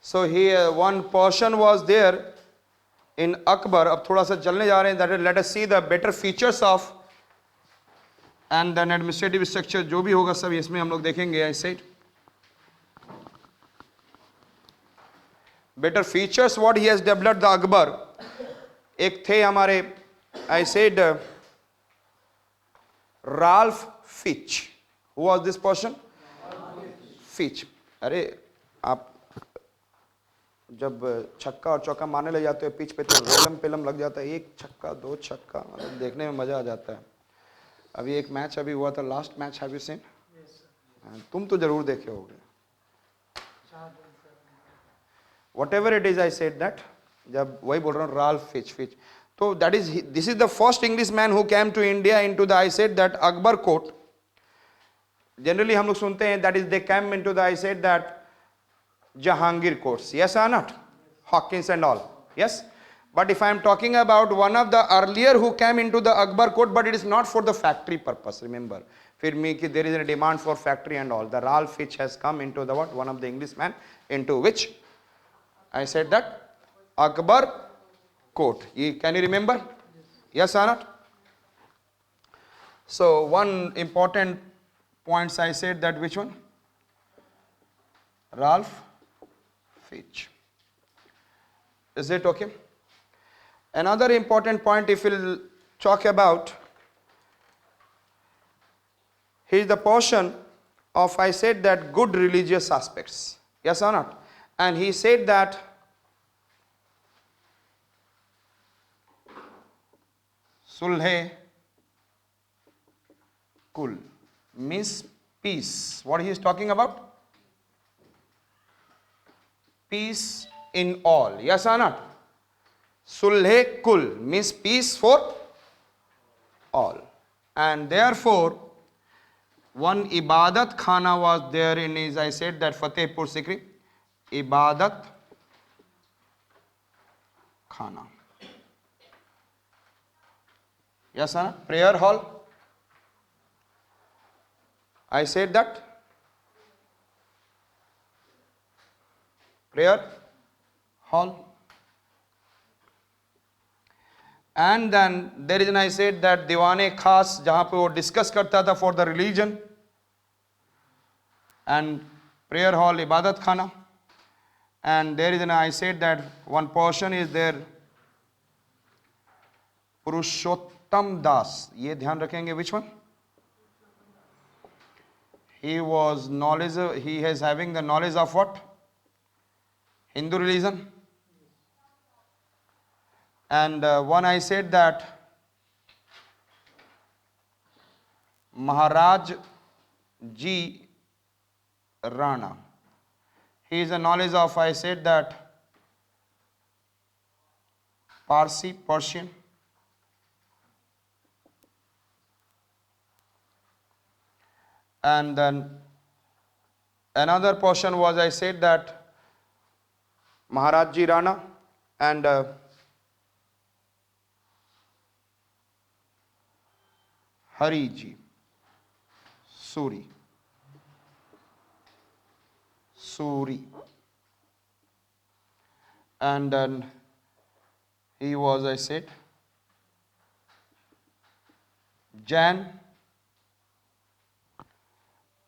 So here one portion was there in Akbar. अब थोड़ा सा चलने जा रहे हैं. That is, let us see the better features of and then administrative structure. जो भी होगा सब इसमें हम लोग देखेंगे. I said better features what he has developed the Akbar. एक थे हमारे I said Ralph Fitch. Who was this person? Fitch. अरे आप जब छक्का और चौका मारने लग जाते हो पिच पे तो रेलम पेलम लग जाता है. एक छक्का दो छक्का मतलब देखने में मजा आ जाता है. अभी एक मैच अभी हुआ था last match. Have you seen? तुम तो जरूर देखे होगे. Whatever it is I said that. जब वही बोल रहा हूँ Ralph Fitch. So that is this is the first Englishman who came to India into the I said that Akbar court. Generally हम लोग सुनते हैं that is they came into the I said that Jahangir courts. Yes or not? Hawkins and all. Yes. But if I am talking about one of the earlier who came into the Akbar court, but it is not for the factory purpose. Remember, फिर me कि there is a demand for factory and all. The Ralph Fitch has come into the what? One of the Englishman into which I said that Akbar court. Can you remember? Yes or not? So one important points I said that which one? Ralph Fitch. Is it okay? Another important point if we'll talk about, here is the portion of I said that good religious aspects. Yes or not? And he said that Sulhe Kul means peace. What he is talking about? Peace in all. Yes or not? Sulhe Kul means peace for all. And therefore, one Ibadat Khana was there in his, I said that Fatehpur Sikri. Ibadat Khana. Yes or not? Prayer hall. I said that. Prayer hall. And then there is an I said that Diwane Khas जहाँ पे वो discuss करता था for the religion. And prayer hall, Ibadat Khana. And there is an I said that one portion is there Purushottam Das. ये ध्यान रखेंगे which one? He was knowledge. He is having the knowledge of what? Hindu religion. And one I said that Maharaj Ji Rana. He is a knowledge of I said that Persian. And then another portion was I said that Maharaj Ji Rana and Hari Ji Suri. And then he was I said Jan.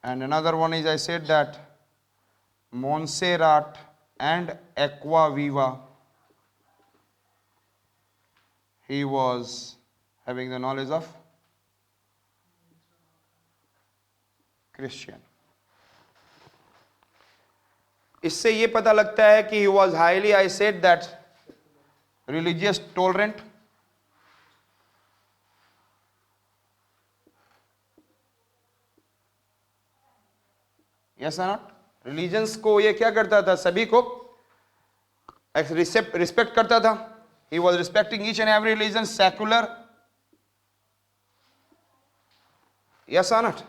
And another one is I said that Montserrat and Aqua Viva. He was having the knowledge of Christian. इससे ये पता लगता है कि he was highly I said that religious tolerant. Yes or not? Religions को ये क्या करता था? सभी को रिस्पेक्ट करता था. He was respecting each and every religion, secular. Yes or not?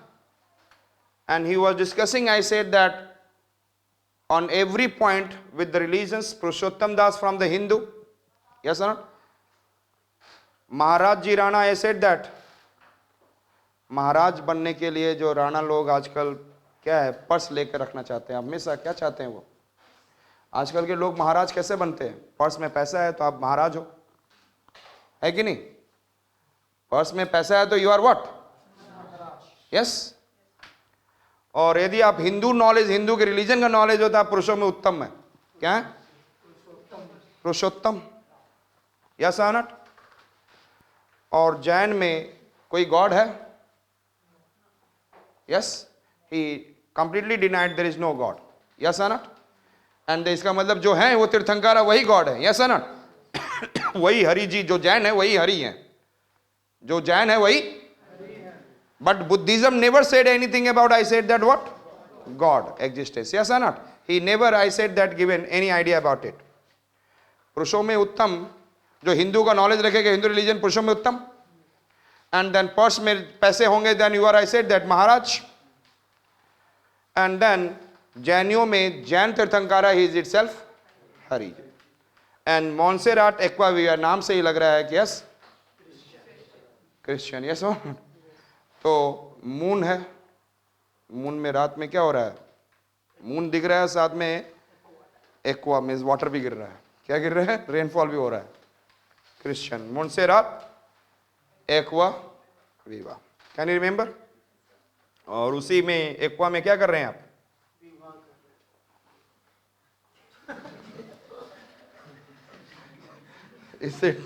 And he was discussing, I said that on every point with the religions, Purushottam Das from the Hindu. Yes or not? Maharaj Ji Rana, I said that महाराज बनने के लिए जो राणा लोग आजकल क्या है purse लेकर रखना चाहते हैं. हमेशा क्या चाहते हैं वो आजकल के लोग महाराज कैसे बनते हैं? पर्स में पैसा है तो आप महाराज हो, है कि नहीं? पर्स में पैसा है तो यू आर व्हाट? यस। और यदि आप हिंदू नॉलेज, हिंदू के रिलीजन का नॉलेज होता है, पुरुषों में उत्तम है। क्या है? पुरुषोत्तम। यस और नॉट? और जैन में कोई गॉड है? Yes, he completely denied there is no God. Yes और नॉट? एंड इसका मतलब जो है वो तीर्थंकर वही गॉड है। यस और नॉट? वही हरि जी, जो जैन है वही हरि है, जो जैन है वही। But Buddhism never said anything about, I said that what? God existence. Yes और not? He never, I said that, given any idea about it. पुरुषों में उत्तम, जो हिंदू का नॉलेज रखेगा, हिंदू रिलीजन, पुरुषों में उत्तम। एंड देन पर्स में पैसे होंगे, then you are, I said that, Maharaj. And then जैनियों में Jain Tirthankara, he is itself Hari. And Monserrate Aquaviva, नाम से ही लग रहा है कि यस क्रिश्चियन। यस। तो मून है, मून में रात में क्या हो रहा है? मून दिख रहा है, साथ में एक्वा मीन्स वाटर भी गिर रहा है। क्या गिर रहा है? रेनफॉल भी हो रहा है। क्रिश्चियन, मॉन्सेराट एक्वा विवा, कैन यू रिमेंबर? और उसी में एक्वा में क्या कर रहे हैं आप? Is it?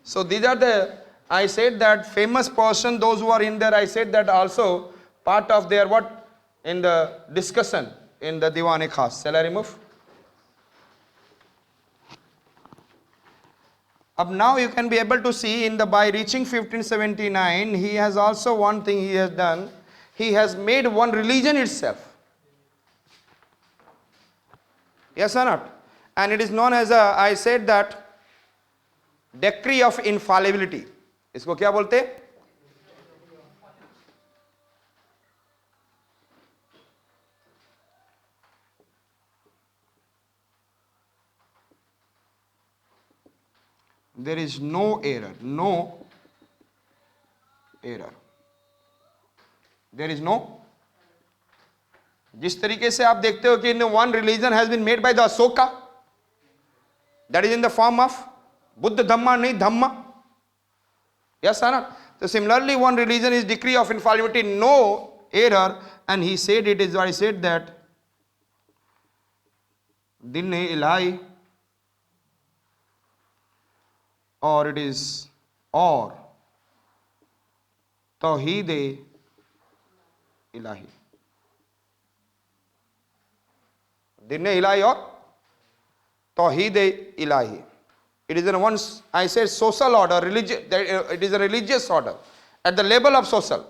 So these are the, I said that famous person, those who are in there, I said that also part of their what? In the discussion in the Diwan-e-Khas. Shall I remove? Up now you can be able to see in the, by reaching 1579, he has also one thing he has done. He has made one religion itself. Yes or not? And it is known as a, I said that, decree of infallibility. इसको क्या बोलते? There is no error, no error. There is no. जिस तरीके से आप देखते हो कि in one religion has been made by the Ashoka, that is in the form of Buddha Dhamma, nahi Dhamma. Yes or not? So similarly, one religion is decree of infallibility, no error, and he said it is, I said that Din-e-Ilahi, or it is, or Tawheed-e-Ilahi. Din-e-Ilahi or Tawheed-e-Ilahi. It is in one, I said, social order, religious, it is a religious order. At the level of social.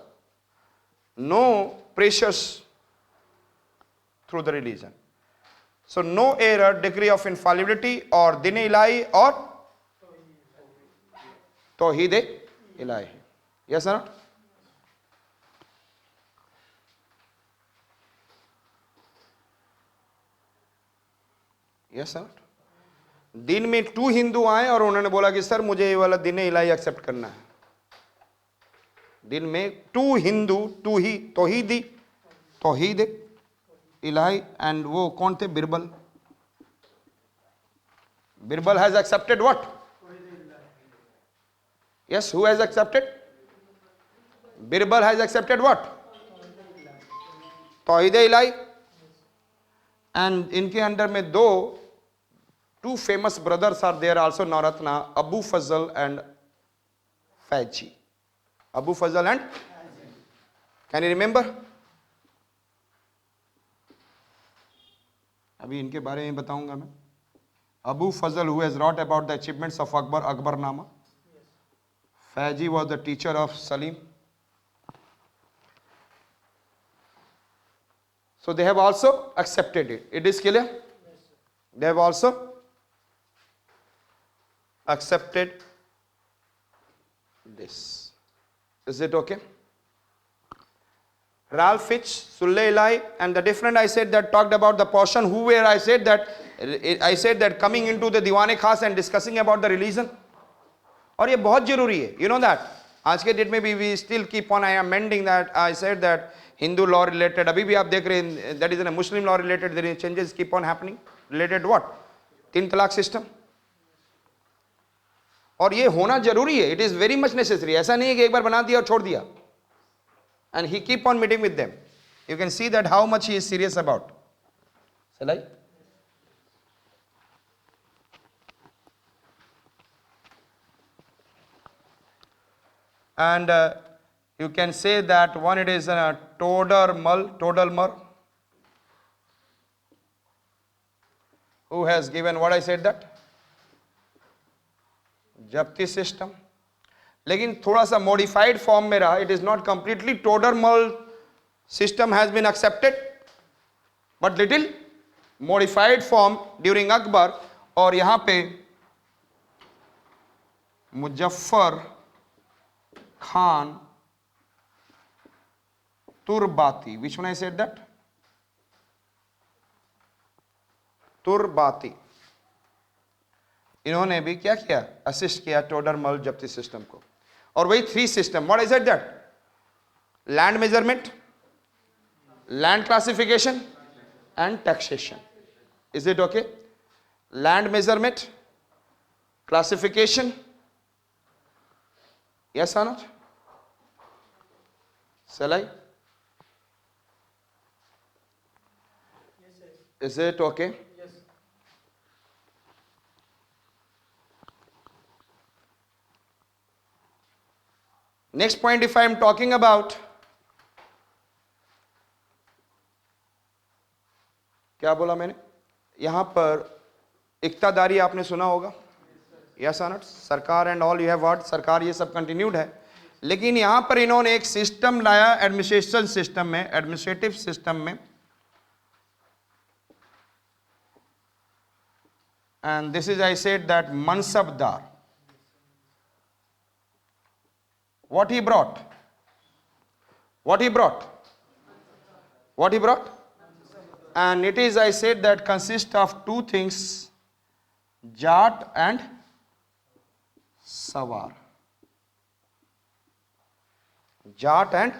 No precious through the religion. So no error, decree of infallibility, or Din-e-Ilahi or Tawheed-e-Ilahi. Yes or not? Yes or not? दिन में 2 हिंदू आए और उन्होंने बोला कि sir मुझे ये वाला दिन-ए-इलाही एक्सेप्ट करना है। दिन में 2 हिंदू, तौहीद इलाही, एंड वो कौन थे? Birbal. Birbal has accepted what? Yes, who has accepted? Birbal has accepted what? Tauhid Ilahi. And इनके अंडर में 2 famous brothers are there also, Navratna, Abu Fazl and Faizi. Abu Fazl and? Can you remember? अभी इनके बारे में बताऊंगा मैं। Abu Fazl, who has wrought about the achievements of Akbar, Akbarnama. Faizi was the teacher of Salim. So they have also accepted it. It is clear? They have also accepted this. Is it okay? Ralph Fitch, Sulle-Ilahi, and the different, I said that, talked about the portion who were, I said that coming into the Diwan-e-Khas and discussing about the religion. और ये बहुत जरूरी है, you know that. आज के date में भी we still keep on amending that. I said that Hindu law related अभी भी आप देख रहे हैं, that is Muslim law related there is changes keep on happening related what 3 तलाक सिस्टम। और ये होना जरूरी है, it is very much necessary. ऐसा नहीं है कि एक बार बना दिया और छोड़ दिया। And he keep on meeting with them, you can see that how much he is serious about. चलाई and you can say that one it is a Todermal who has given what I said that Zabti system, लेकिन थोड़ा सा modified form में रहा। It is not completely Todarmal system has been accepted but little modified form during Akbar. और यहां पे Muzaffar Khan Turbati, which one I said that Turbati, इन्होंने भी क्या किया, असिस्ट किया टोडरमल जब्ती सिस्टम को। और वही 3 system, what is it that, land measurement, land classification and taxation. Is it okay? Land measurement, classification, yes or not? Shall I? Yes, sir. Is it okay? Yes. Next point, if I am talking about, क्या बोला मैंने यहां पर, इक्तादारी आपने सुना होगा, yes और not, सरकार and all you have word, सरकार ये सब कंटिन्यूड है। लेकिन यहां पर इन्होंने एक सिस्टम लाया एडमिनिस्ट्रेशन सिस्टम में, एडमिनिस्ट्रेटिव सिस्टम में, and this is I said that mansabdar, what he brought, what he brought, what he brought, and it is, I said, that consists of 2 things, Jat and Sawar. Jat and,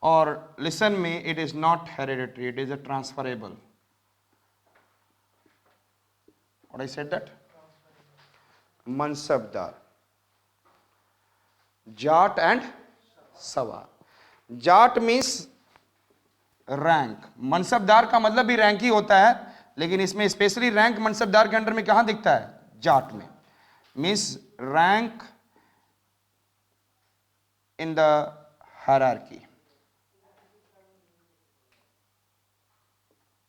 or listen me, it is not hereditary, it is a transferable. What I said that? Mansabdar. Jat and Sawar. Jat means rank, mansabdar का मतलब भी rank ही होता है, लेकिन इसमें specially rank mansabdar के under में कहां दिखता है, जाट में, means rank in the hierarchy.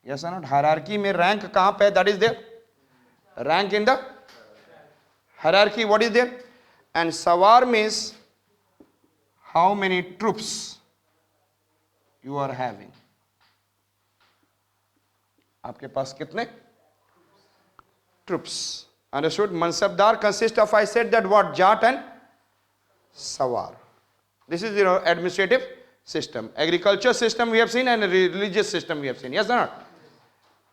Yes और नॉट? हायरार्की में रैंक कहां पे है, that is there, rank in the hierarchy, what is there. And sawar means how many troops you are having, आपके पास कितने troops. Understood? Mansabdar consist of, I said that what, Jat and sawar. This is your administrative system. Agriculture system we have seen and religious system we have seen, yes not?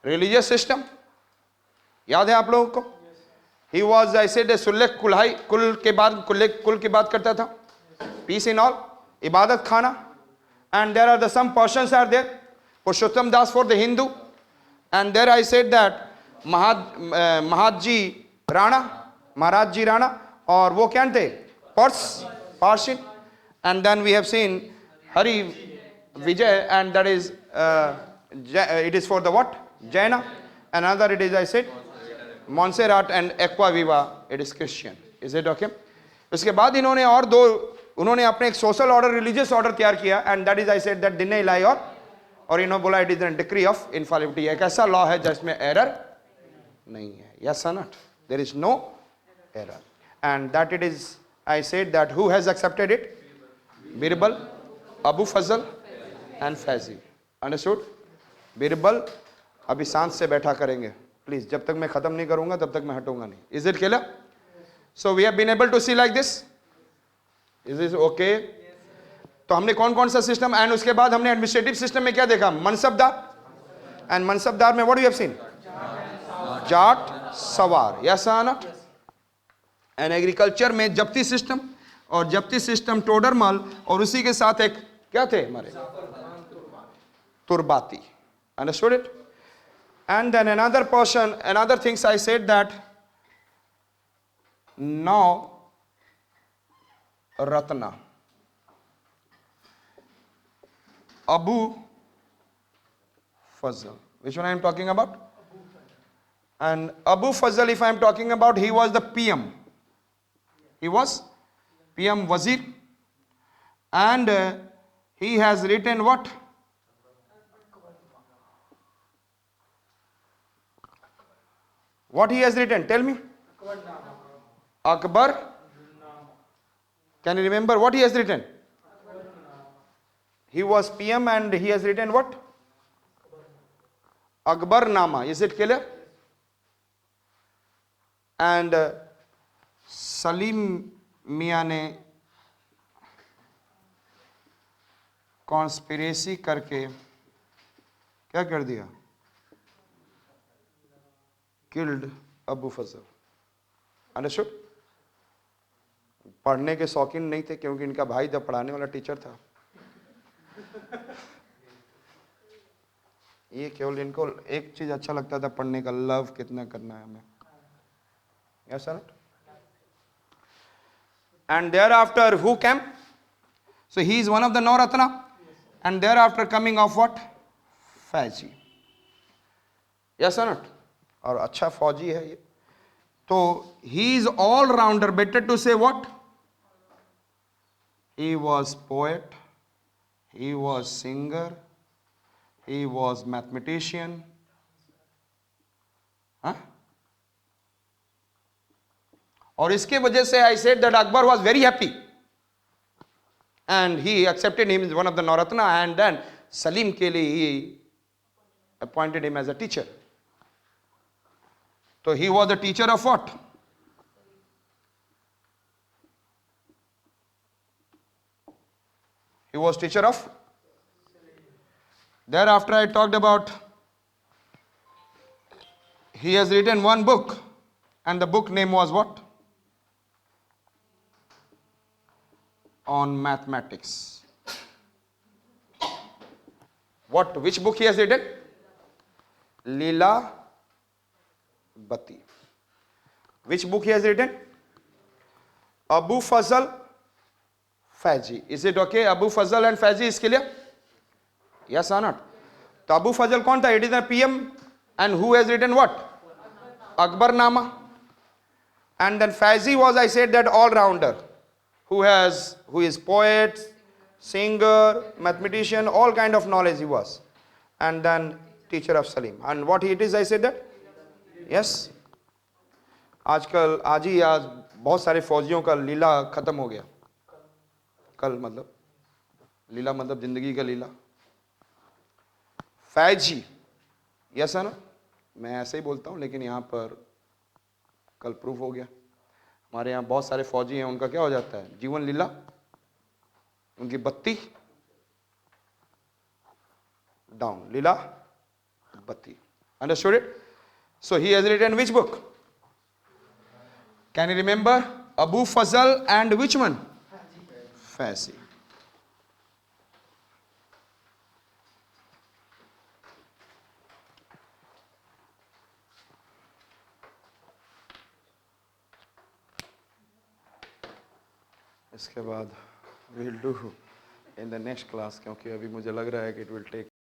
Religious system याद है आप लोगों को? He was, I said, सुल्लेख कुल्हाई, कुल के बाद कुल की बात करता था, piece in all, Ibadat Khana, and there are the some persons are there, Purushottam Das for the Hindu, and there I said that Maharaj ji Rana, और वो क्या थे, Parsin, and then we have seen Hari Vijay, and that is it is for the what, Jaina. Another it is, I said, Montserrat, and Aqua Viva, it is Christian. Is it okay? उसके बाद इन्होंने और 2, उन्होंने अपने एक social order, religious order तैयार किया, and that is, I said, that Din Ilahi, और इन्होंने बोला it is an decree of infallibility, एक ऐसा लॉ है जिसमें एरर नहीं है, यस और not, there is no error, and that it is, I said that who has accepted it, Birbal, Abu Fazl and Faizi. Understood? Birbal अभी शांत से बैठा करेंगे प्लीज, जब तक मैं खत्म नहीं करूंगा तब तक मैं हटूंगा नहीं। Is it clear? So we have been able to see like this, is this okay? तो हमने कौन कौन सा सिस्टम, एंड उसके बाद हमने एडमिनिस्ट्रेटिव सिस्टम में क्या देखा, मनसबदार, एंड मनसबदार में what we have seen, zat, sawar, yes और नॉट? एंड एग्रीकल्चर में जब्ती सिस्टम, और जब्ती सिस्टम टोडरमल, और उसी के साथ एक क्या थे हमारे? तुर्बाती. Understood it? And then another portion, another things I said that now Ratna, Abu Fazl. Which one I am talking about? And Abu Fazl, if I am talking about, he was the PM. He was PM Wazir. And he has written what? What he has written? Tell me. Akbar. Can you remember what he has written? He was PM and he has written what? Akbar Nama. Is it clear? And Salim Mia ने conspiracy करके क्या कर दिया? Killed Abu फजल. Understood? पढ़ने के शौकीन नहीं थे क्योंकि इनका भाई जब पढ़ाने वाला टीचर था. ये केवल इनको एक चीज अच्छा लगता था पढ़ने का, लव कितना करना है हमें. Yes or not? And thereafter who came? So he is one of the Navratna. And thereafter coming of what? Fauji. Yes or not? और अच्छा फौजी है ये. तो he is all rounder. Better to say what? He was poet. He was singer. He was mathematician. Huh? और इसके वजह से I said that Akbar was very happy and he accepted him as one of the Navratna, and then Salim के लिए he appointed him as a teacher. So he was the teacher of what? He was teacher of. Thereafter I talked about he has written one book and the book name was what? On mathematics. What? Which book he has written? Leela Bati. Which book he has written? Abu Fazl Fauji. Is it okay? Abu Fazl and Fauji is clear? Yes or not? So Abu Fazl कौन था? It is the PM. And who has written what? Akbar Nama. And then Fauji was, I said, that all-rounder. Who is poet, singer, mathematician, all kind of knowledge he was. And then teacher of Salim. And what it is, I said that? Yes. आज बहुत सारे फौजियों का लीला खत्म हो गया. कल मतलब लीला मतलब जिंदगी का लीला. फौजी. यस है ना? मैं ऐसे ही बोलता हूँ लेकिन यहाँ पर कल प्रूफ हो गया. हमारे यहाँ बहुत सारे फौजी हैं, उनका क्या हो जाता है? जीवन लीला, उनकी बत्ती डाउन. लीला बत्ती. Understood it? So he has written which book? Can you remember? Abu Fazl and which one? Fauji. इसके बाद we'll do in the next class क्योंकि अभी मुझे लग रहा है कि it will take